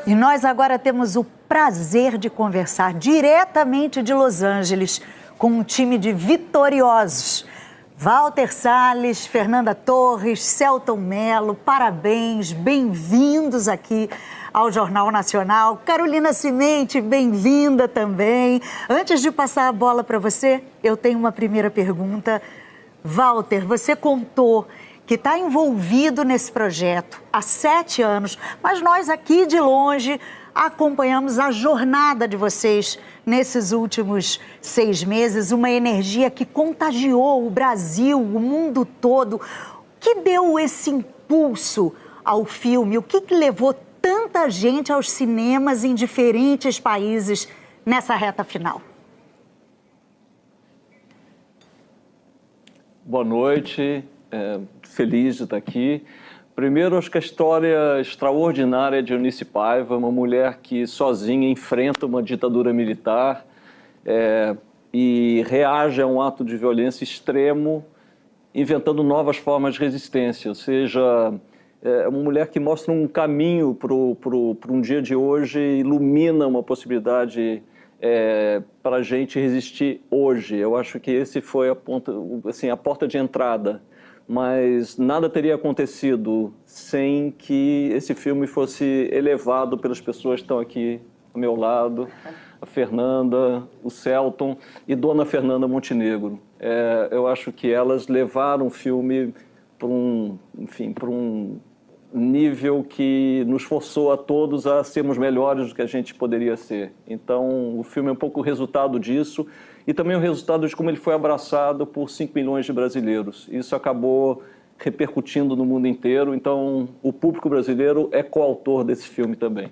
E nós agora temos o prazer de conversar diretamente de Los Angeles com um time de vitoriosos. Walter Salles, Fernanda Torres, Selton Mello, parabéns, bem-vindos aqui ao Jornal Nacional. Carolina Cimente, bem-vinda também. Antes de passar a bola para você, eu tenho uma primeira pergunta. Walter, você contou que está envolvido nesse projeto há 7 anos, mas nós aqui de longe acompanhamos a jornada de vocês nesses últimos 6 meses, uma energia que contagiou o Brasil, o mundo todo. O que deu esse impulso ao filme? O que levou tanta gente aos cinemas em diferentes países nessa reta final? Boa noite. Feliz de estar aqui. Primeiro, acho que a história extraordinária de Eunice Paiva, uma mulher que sozinha enfrenta uma ditadura militar e reage a um ato de violência extremo, inventando novas formas de resistência. Ou seja, é uma mulher que mostra um caminho para um dia de hoje, ilumina uma possibilidade para a gente resistir hoje. Eu acho que esse foi a porta de entrada. Mas nada teria acontecido sem que esse filme fosse elevado pelas pessoas que estão aqui ao meu lado, a Fernanda, o Selton e Dona Fernanda Montenegro. Eu acho que elas levaram o filme para um nível que nos forçou a todos a sermos melhores do que a gente poderia ser. Então, o filme é um pouco o resultado disso e também o resultado de como ele foi abraçado por 5 milhões de brasileiros. Isso acabou repercutindo no mundo inteiro, então o público brasileiro é coautor desse filme também.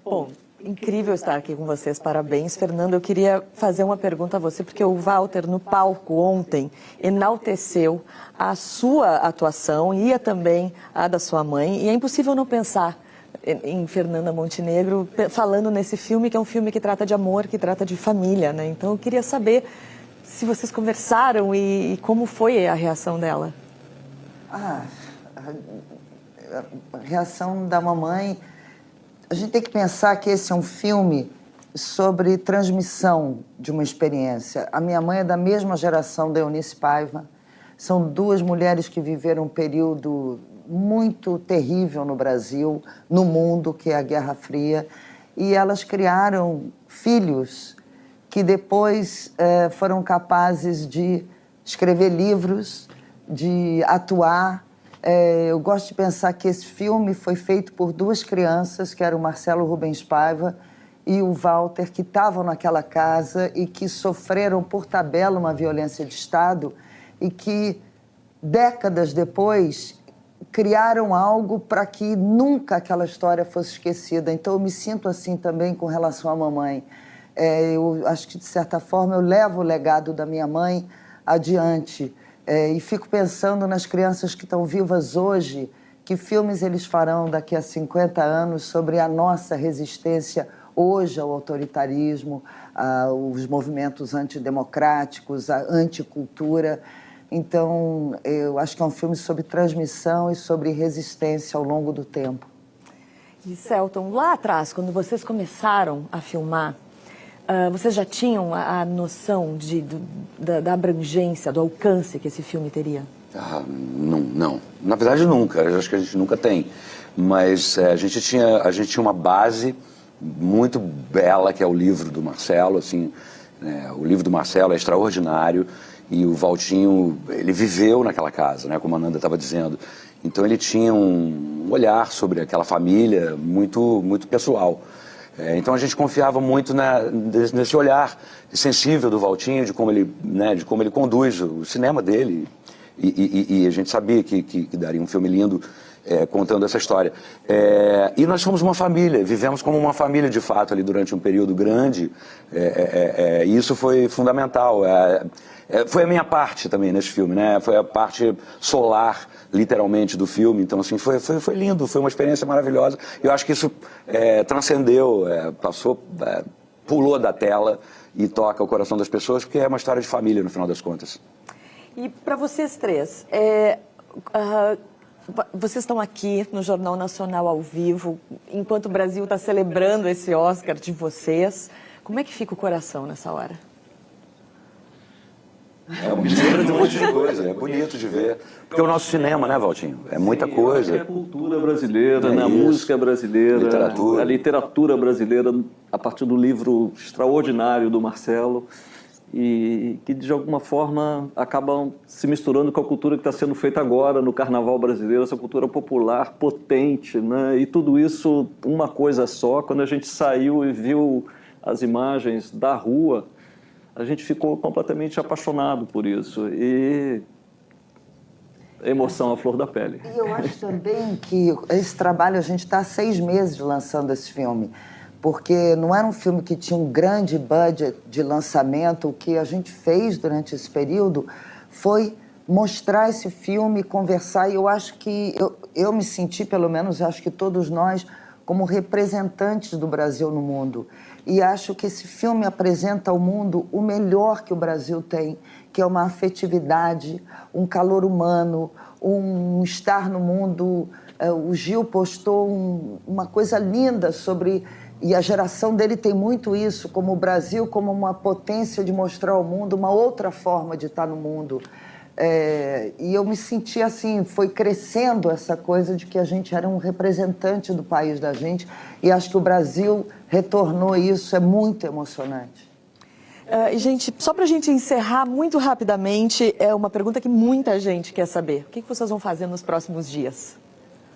Bom, incrível estar aqui com vocês, parabéns. Fernando, eu queria fazer uma pergunta a você, porque o Walter, no palco ontem, enalteceu a sua atuação e também a da sua mãe, e é impossível não pensar em Fernanda Montenegro falando nesse filme, que é um filme que trata de amor, que trata de família, né? Então eu queria saber se vocês conversaram e como foi a reação dela. A reação da mamãe... A gente tem que pensar que esse é um filme sobre transmissão de uma experiência. A minha mãe é da mesma geração da Eunice Paiva. São 2 mulheres que viveram um período muito terrível no Brasil, no mundo, que é a Guerra Fria. E elas criaram filhos que depois foram capazes de escrever livros, de atuar. Eu gosto de pensar que esse filme foi feito por 2 crianças, que eram o Marcelo Rubens Paiva e o Walter, que estavam naquela casa e que sofreram por tabela uma violência de Estado e que, décadas depois, criaram algo para que nunca aquela história fosse esquecida. Então eu me sinto assim também com relação à mamãe. Eu acho que, de certa forma, eu levo o legado da minha mãe adiante. E fico pensando nas crianças que estão vivas hoje, que filmes eles farão daqui a 50 anos sobre a nossa resistência hoje ao autoritarismo, aos movimentos antidemocráticos, à anticultura. Então, eu acho que é um filme sobre transmissão e sobre resistência ao longo do tempo. E, Selton, lá atrás, quando vocês começaram a filmar, vocês já tinham a noção da abrangência, do alcance que esse filme teria? Não. Na verdade, nunca. Eu acho que a gente nunca tem. Mas a gente tinha uma base muito bela, que é o livro do Marcelo. Assim, o livro do Marcelo é extraordinário. E o Valtinho, ele viveu naquela casa, né, como a Nanda estava dizendo. Então ele tinha um olhar sobre aquela família muito, muito pessoal. Então a gente confiava muito nesse olhar sensível do Valtinho, de como ele conduz o cinema dele. E a gente sabia que daria um filme lindo contando essa história. E nós fomos uma família, vivemos como uma família de fato ali durante um período grande. E isso foi fundamental. Foi a minha parte também nesse filme, né? Foi a parte solar, literalmente, do filme. Então, assim, foi lindo, foi uma experiência maravilhosa. Eu acho que isso transcendeu, pulou da tela e toca o coração das pessoas, porque é uma história de família, no final das contas. E para vocês três, Vocês estão aqui no Jornal Nacional ao vivo, enquanto o Brasil está celebrando esse Oscar de vocês. Como é que fica o coração nessa hora? É uma mistura de um monte de coisa, é bonito de ver. Porque é o nosso cinema, né, Valtinho? É muita coisa. É a cultura brasileira, né? A Isso. música brasileira, Literatura. a literatura brasileira, a partir do livro extraordinário do Marcelo, e que de alguma forma acabam se misturando com a cultura que está sendo feita agora no Carnaval brasileiro, essa cultura popular potente, né? E tudo isso uma coisa só. Quando a gente saiu e viu as imagens da rua, a gente ficou completamente apaixonado por isso e emoção à flor da pele. E eu acho também que esse trabalho, a gente está há 6 meses lançando esse filme, porque não era um filme que tinha um grande budget de lançamento. O que a gente fez durante esse período foi mostrar esse filme, conversar, e eu acho que, eu me senti, pelo menos, acho que todos nós, como representantes do Brasil no mundo. E acho que esse filme apresenta ao mundo o melhor que o Brasil tem, que é uma afetividade, um calor humano, um estar no mundo. O Gil postou uma coisa linda sobre... E a geração dele tem muito isso, como o Brasil, como uma potência de mostrar ao mundo uma outra forma de estar no mundo. E eu me senti assim, foi crescendo essa coisa de que a gente era um representante do país da gente, e acho que o Brasil retornou isso, é muito emocionante. Gente, só para a gente encerrar muito rapidamente, é uma pergunta que muita gente quer saber. O que vocês vão fazer nos próximos dias?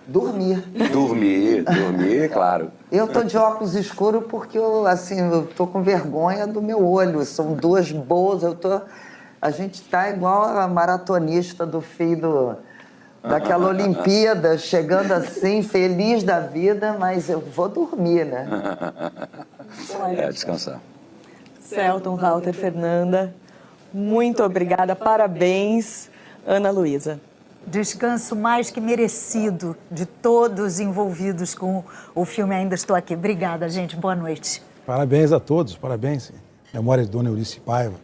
Dormir. Dormir, claro. Eu tô de óculos escuros porque eu tô com vergonha do meu olho, são 2 boas, a gente tá igual a maratonista do fim daquela Olimpíada, chegando assim, feliz da vida, mas eu vou dormir, né? Descansar. Selton, Walter, Fernanda, muito obrigada, parabéns. Ana Luísa. Descanso mais que merecido de todos envolvidos com o filme Ainda Estou Aqui. Obrigada, gente. Boa noite. Parabéns a todos, parabéns. Memória de Dona Eunice Paiva.